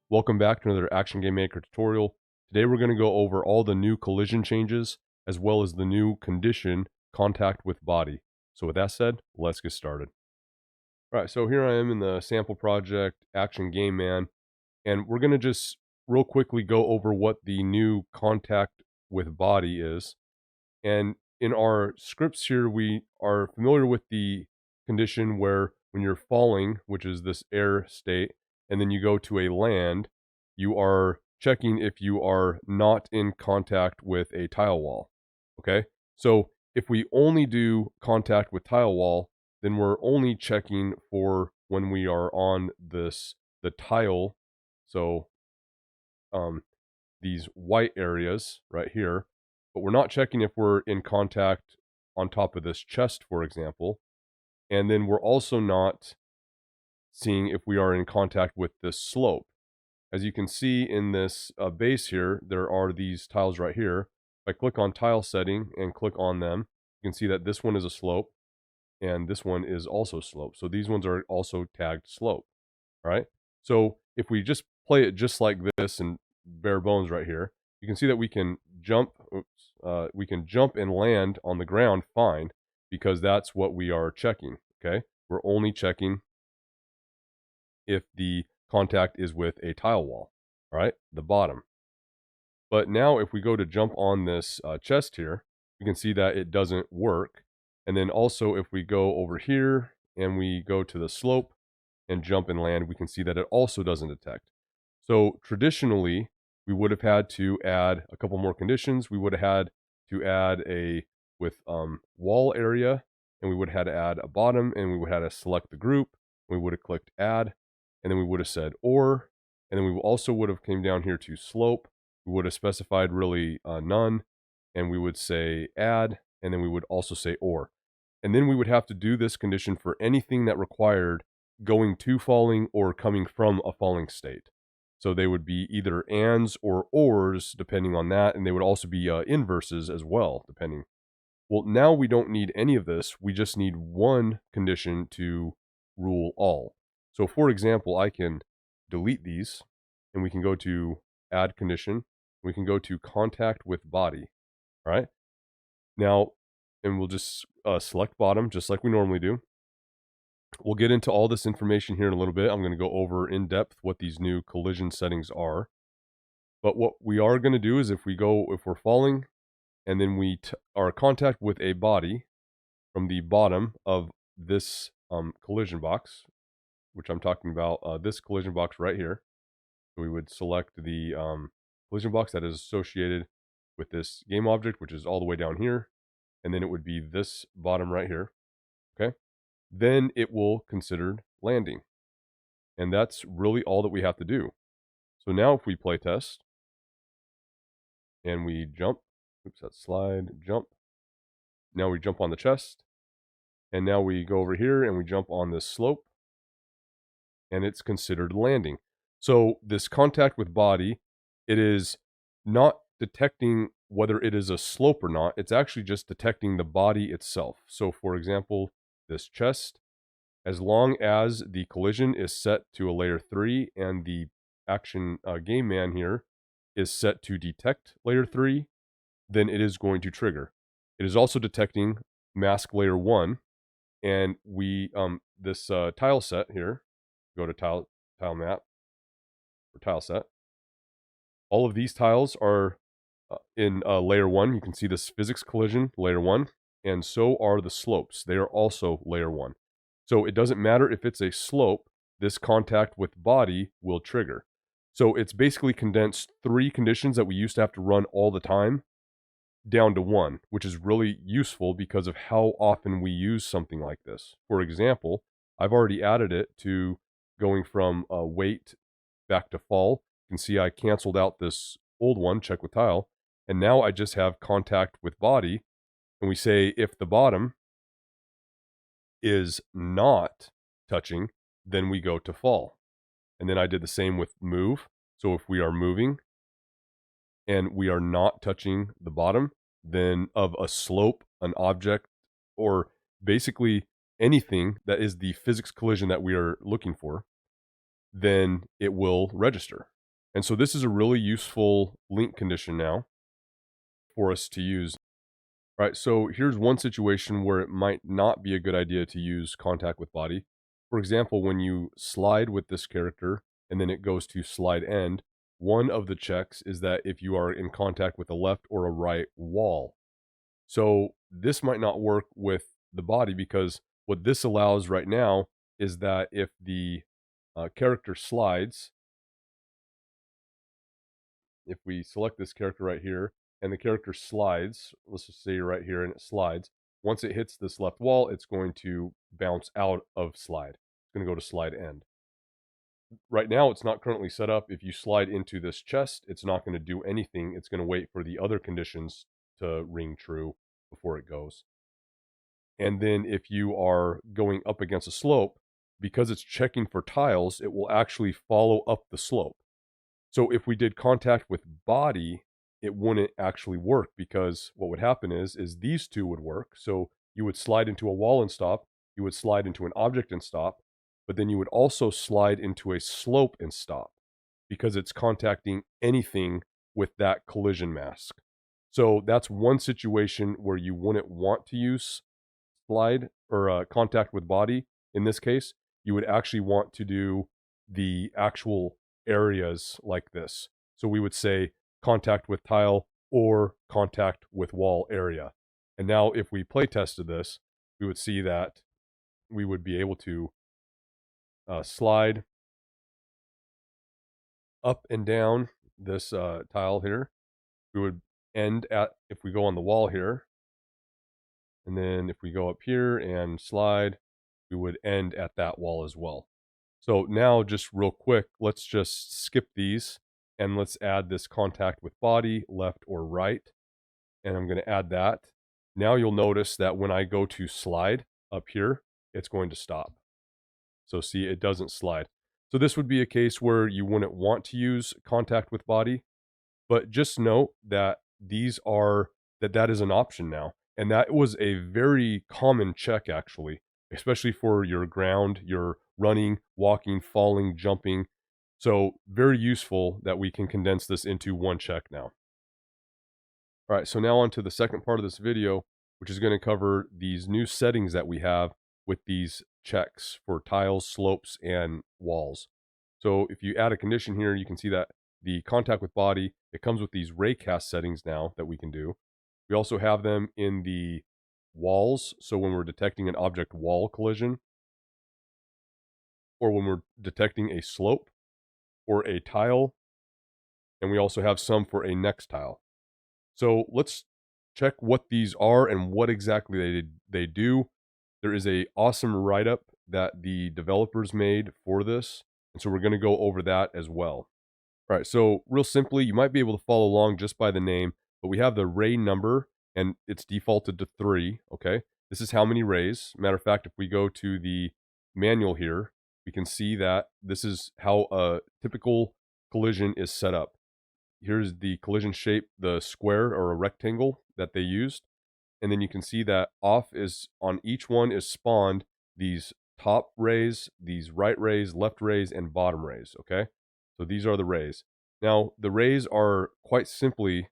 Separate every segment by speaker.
Speaker 1: Welcome back to another Action Game Maker tutorial. Today we're going to go over all the new collision changes as well as the new condition contact with body. So with that said, let's get started. Alright, so here I am in the sample project Action Game Man, and we're going to just real quickly go over what the new contact with body is. And in our scripts here, we are familiar with the condition where when you're falling, which is this air state, and then you go to a land, you are checking if you are not in contact with a tile wall. Okay? So if we only do contact with tile wall, then we're only checking for when we are on the tile. So these white areas right here, but we're not checking if we're in contact on top of this chest, for example. And then we're also not seeing if we are in contact with this slope. As you can see in this base here, there are these tiles right here. If I click on tile setting and click on them, you can see that this one is a slope and this one is also slope. So these ones are also tagged slope, right? So if we just play it just like this and bare bones right here, you can see that we can jump, we can jump and land on the ground fine because that's what we are checking, okay? We're only checking if the contact is with a tile wall, all right? The bottom. But now if we go to jump on this chest here, you can see that it doesn't work. And then also if we go over here and we go to the slope and jump and land, we can see that it also doesn't detect. So traditionally, we would have had to add a couple more conditions. We would have had to add a with wall area, and we would have had to add a bottom, and we would have had to select the group. We would have clicked add, and then we would have said or, and then we also would have came down here to slope. We would have specified really none, and we would say add, and then we would also say or. And then we would have to do this condition for anything that required going to falling or coming from a falling state. So they would be either ands or ors, depending on that, and they would also be inverses as well, depending. Well, now we don't need any of this. We just need one condition to rule all. So for example, I can delete these, and we can go to add condition. We can go to contact with body, all right? Now, and we'll just select bottom, just like we normally do. We'll get into all this information here in a little bit. I'm going to go over in depth what these new collision settings are. But what we are going to do is if we're falling and then we are in contact with a body from the bottom of this collision box, which I'm talking about this collision box right here. So we would select the collision box that is associated with this game object, which is all the way down here. And then it would be this bottom right here. Okay. Then it will consider landing. And that's really all that we have to do. So now if we play test and we jump, oops, that slide, jump. Now we jump on the chest. And now we go over here and we jump on this slope. And it's considered landing. So this contact with body, it is not detecting whether it is a slope or not. It's actually just detecting the body itself. So for example, this chest, as long as the collision is set to a layer 3 and the action game man here is set to detect layer 3, then it is going to trigger. It is also detecting mask layer 1, and we this tile set here, go to tile map or tile set. All of these tiles are in layer 1. You can see this physics collision layer 1, and so are the slopes. They are also layer 1. So it doesn't matter if it's a slope, this contact with body will trigger. So it's basically condensed 3 conditions that we used to have to run all the time down to 1, which is really useful because of how often we use something like this. For example, I've already added it to going from wait back to fall. You can see I canceled out this old one, check with tile, and now I just have contact with body, and we say if the bottom is not touching, then we go to fall. And then I did the same with move. So if we are moving and we are not touching the bottom, then of a slope, an object, or basically anything that is the physics collision that we are looking for, then it will register. And so this is a really useful link condition now for us to use. All right, so here's one situation where it might not be a good idea to use contact with body. For example, when you slide with this character and then it goes to slide end, one of the checks is that if you are in contact with a left or a right wall. So this might not work with the body because what this allows right now is that if the character slides, if we select this character right here and the character slides, let's just say you're right here and it slides, once it hits this left wall, it's going to bounce out of slide. It's going to go to slide end. Right now, it's not currently set up. If you slide into this chest, it's not going to do anything. It's going to wait for the other conditions to ring true before it goes. And then if you are going up against a slope, because it's checking for tiles, it will actually follow up the slope. So if we did contact with body, it wouldn't actually work because what would happen is these two would work. So you would slide into a wall and stop, you would slide into an object and stop, but then you would also slide into a slope and stop because it's contacting anything with that collision mask. So that's one situation where you wouldn't want to use slide or contact with body. In this case, you would actually want to do the actual areas like this. So we would say contact with tile or contact with wall area. And now if we play tested this, we would see that we would be able to slide up and down this tile here. We would end at, if we go on the wall here, and then if we go up here and slide, we would end at that wall as well. So now just real quick, let's just skip these and let's add this contact with body, left or right. And I'm going to add that. Now you'll notice that when I go to slide up here, it's going to stop. So see, it doesn't slide. So this would be a case where you wouldn't want to use contact with body, but just note that that is an option now. And that was a very common check actually, especially for your ground, your running, walking, falling, jumping. So very useful that we can condense this into one check now. All right, so now on to the second part of this video, which is going to cover these new settings that we have with these checks for tiles, slopes, and walls. So if you add a condition here, you can see that the contact with body, it comes with these raycast settings now that we can do. We also have them in the walls, so when we're detecting an object wall collision, or when we're detecting a slope, or a tile, and we also have some for a next tile. So let's check what these are and what exactly they do. There is a awesome write-up that the developers made for this, and so we're going to go over that as well. All right, so real simply, you might be able to follow along just by the name, but we have the ray number, and it's defaulted to 3, okay? This is how many rays. Matter of fact, if we go to the manual here, we can see that this is how a typical collision is set up. Here's the collision shape, the square or a rectangle that they used. And then you can see that off is on each one is spawned these top rays, these right rays, left rays, and bottom rays, okay? So these are the rays. Now, the rays are quite simply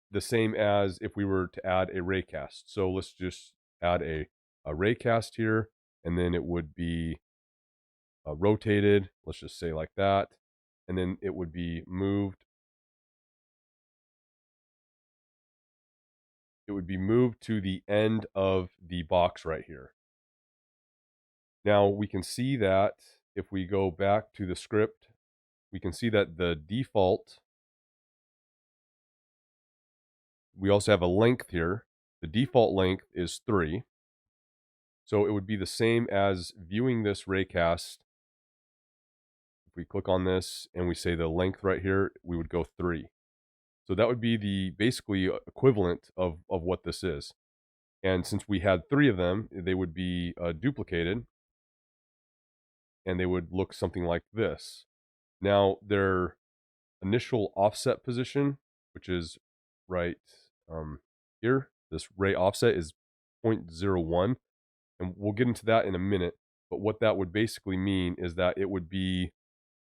Speaker 1: the same as if we were to add a raycast. So let's just add a raycast here, and then it would be rotated, let's just say like that, and then it would be moved. It would be moved to the end of the box right here. Now we can see that if we go back to the script, we can see that the default, we also have a length here. The default length is 3. So it would be the same as viewing this raycast. If we click on this and we say the length right here, we would go 3. So that would be the basically equivalent of what this is. And since we had 3 of them, they would be duplicated, and they would look something like this. Now, their initial offset position, which is right here, this ray offset is 0.01, and we'll get into that in a minute. But what that would basically mean is that it would be,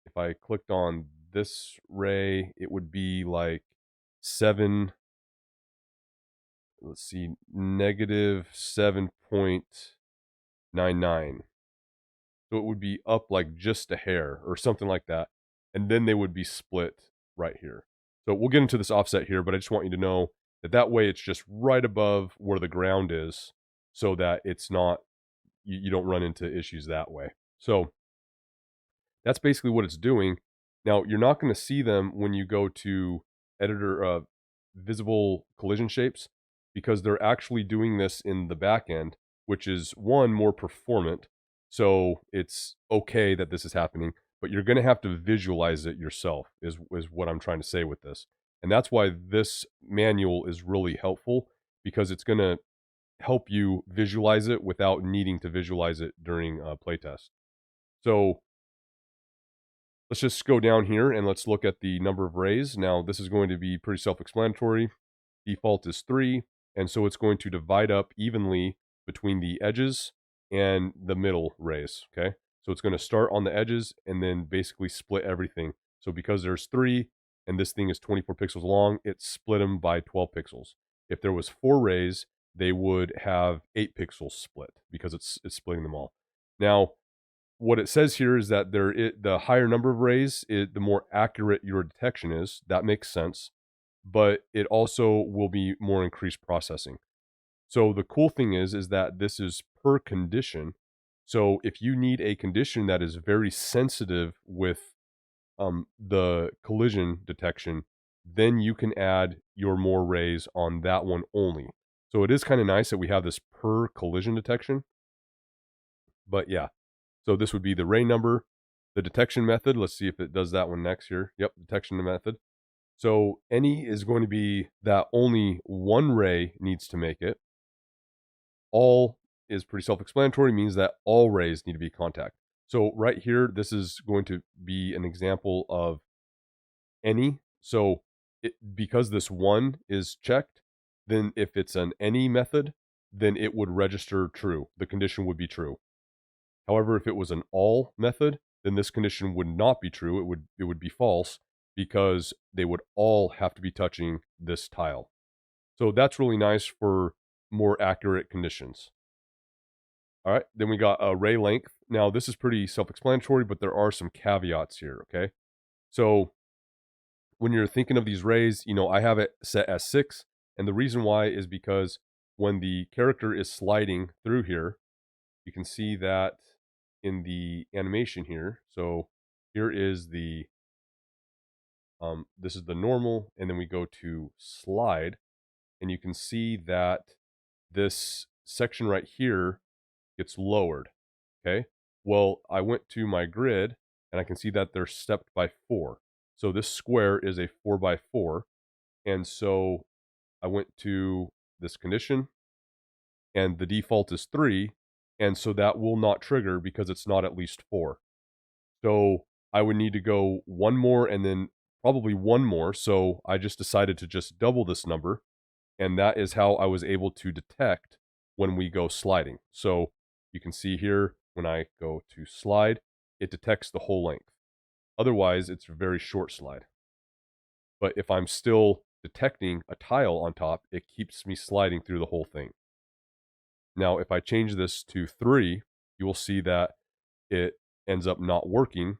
Speaker 1: if I clicked on this ray, it would be like 7, let's see, negative 7.99. So it would be up like just a hair or something like that. And then they would be split right here. So we'll get into this offset here, but I just want you to know that that way it's just right above where the ground is so that it's not, you don't run into issues that way. So that's basically what it's doing. Now, you're not going to see them when you go to editor visible collision shapes because they're actually doing this in the back end, which is one, more performant. So it's okay that this is happening, but you're going to have to visualize it yourself is what I'm trying to say with this. And that's why this manual is really helpful because it's going to help you visualize it without needing to visualize it during a playtest. So let's just go down here and let's look at the number of rays. Now, this is going to be pretty self-explanatory. Default is 3, and so it's going to divide up evenly between the edges and the middle rays, okay? So it's going to start on the edges and then basically split everything. So because there's 3 and this thing is 24 pixels long, it split them by 12 pixels. If there was 4 rays, they would have 8 pixels split because it's splitting them all. Now, what it says here is that the higher number of rays, the more accurate your detection is. That makes sense. But it also will be more increased processing. So the cool thing is that this is per condition. So if you need a condition that is very sensitive with the collision detection, then you can add your more rays on that one only. So it is kind of nice that we have this per collision detection. But yeah, so this would be the ray number, the detection method. Let's see if it does that one next here. Yep, detection method. So any is going to be that only one ray needs to make it. All is pretty self-explanatory, means that all rays need to be contact. So right here, this is going to be an example of any. So because this one is checked, then if it's an any method, then it would register true. The condition would be true. However, if it was an all method, then this condition would not be true. It would be false because they would all have to be touching this tile. So that's really nice for more accurate conditions. All right, then we got array length. Now this is pretty self-explanatory, but there are some caveats here, okay? So when you're thinking of these rays, I have it set as 6, and the reason why is because when the character is sliding through here, you can see that in the animation here. So here is the this is the normal, and then we go to slide, and you can see that this section right here gets lowered. Okay, well, I went to my grid and I can see that they're stepped by 4. So this square is a 4 by 4, and so I went to this condition and the default is 3, and so that will not trigger because it's not at least 4. So I would need to go one more and then probably one more. So I just decided to just double this number. And that is how I was able to detect when we go sliding. So you can see here, when I go to slide, it detects the whole length. Otherwise, it's a very short slide. But if I'm still detecting a tile on top, it keeps me sliding through the whole thing. Now, if I change this to 3, you will see that it ends up not working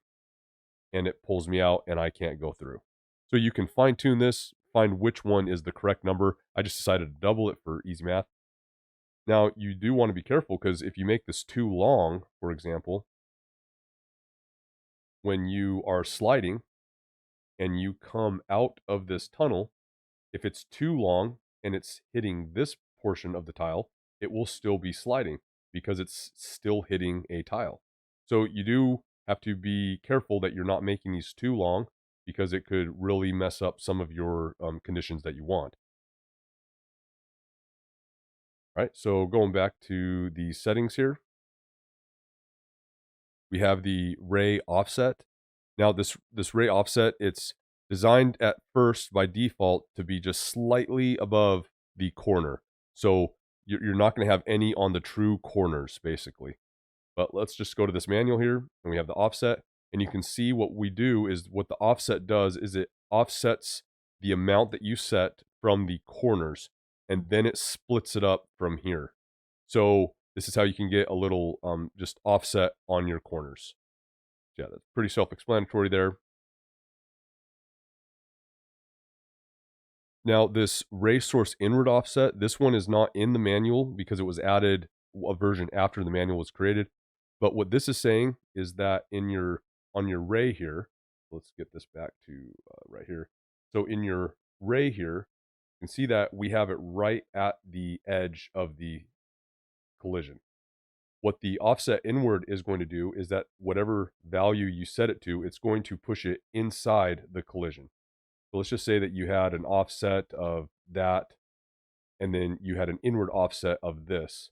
Speaker 1: and it pulls me out and I can't go through. So you can fine tune this, find which one is the correct number. I just decided to double it for easy math. Now you do want to be careful because if you make this too long, for example, when you are sliding and you come out of this tunnel, if it's too long and it's hitting this portion of the tile, it will still be sliding because it's still hitting a tile. So you do have to be careful that you're not making these too long because it could really mess up some of your conditions that you want. All right, so going back to the settings here, we have the ray offset. Now this ray offset, it's designed at first by default to be just slightly above the corner. So you're not going to have any on the true corners, basically. But let's just go to this manual here, and we have the offset. And you can see what we do is what the offset does is it offsets the amount that you set from the corners, and then it splits it up from here. So this is how you can get a little just offset on your corners. Yeah, that's pretty self-explanatory there. Now, this ray source inward offset, this one is not in the manual because it was added a version after the manual was created. But what this is saying is that on your ray here, let's get this back to right here. So in your ray here, you can see that we have it right at the edge of the collision. What the offset inward is going to do is that whatever value you set it to, it's going to push it inside the collision. So let's just say that you had an offset of that, and then you had an inward offset of this.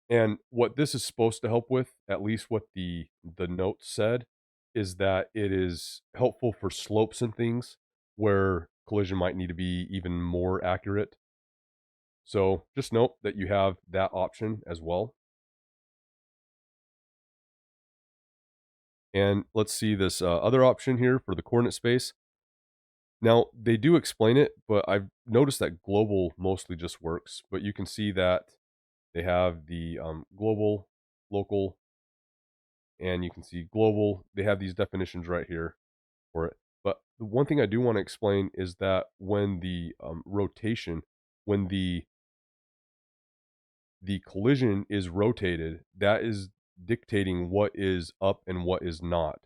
Speaker 1: And what this is supposed to help with, at least what the note said, is that it is helpful for slopes and things where collision might need to be even more accurate. So just note that you have that option as well. And let's see this other option here for the coordinate space. Now, they do explain it, but I've noticed that global mostly just works. But you can see that they have the global, local, and you can see global. They have these definitions right here for it. But the one thing I do want to explain is that when the rotation, when the collision is rotated, that is dictating what is up and what is not.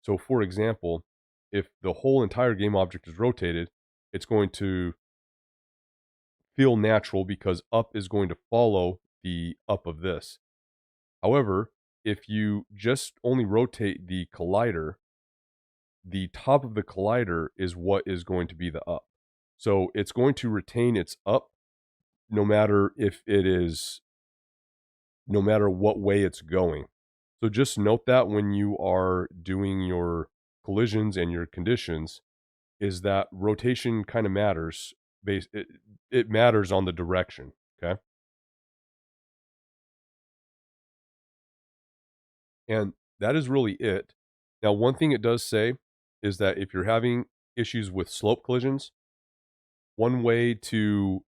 Speaker 1: So for example, if the whole entire game object is rotated, it's going to feel natural because up is going to follow the up of this. However, if you just only rotate the collider, the top of the collider is what is going to be the up. So it's going to retain its up no matter no matter what way it's going. So just note that when you are doing your collisions and your conditions, is that rotation kind of matters. It matters on the direction, okay? And that is really it. Now, one thing it does say is that if you're having issues with slope collisions, one way to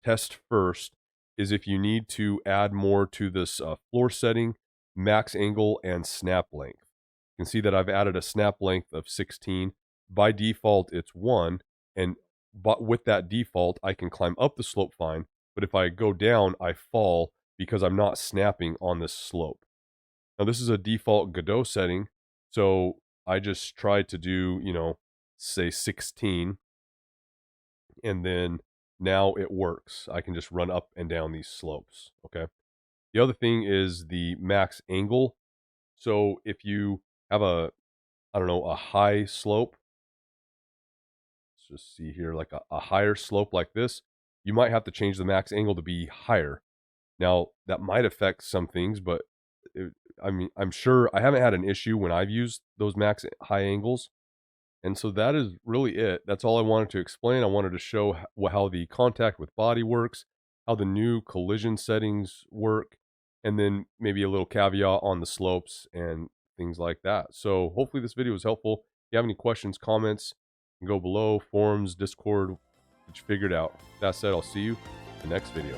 Speaker 1: test first is if you need to add more to this floor setting, max angle, and snap length. You can see that I've added a snap length of 16. By default, it's 1. And but with that default, I can climb up the slope fine. But if I go down, I fall because I'm not snapping on this slope. Now, this is a default Godot setting. So I just tried to do, say 16. And then now it works. I can just run up and down these slopes, okay? The other thing is the max angle. So if you have I don't know, a high slope, let's just see here, like a higher slope like this, you might have to change the max angle to be higher. Now, that might affect some things, but I mean, I'm sure I haven't had an issue when I've used those max high angles. And so that is really it. That's all I wanted to explain. I wanted to show how the contact with body works, how the new collision settings work, and then maybe a little caveat on the slopes and things like that. So hopefully this video was helpful. If you have any questions, comments, you can go below, forums, Discord, get you figured out. That said, I'll see you in the next video.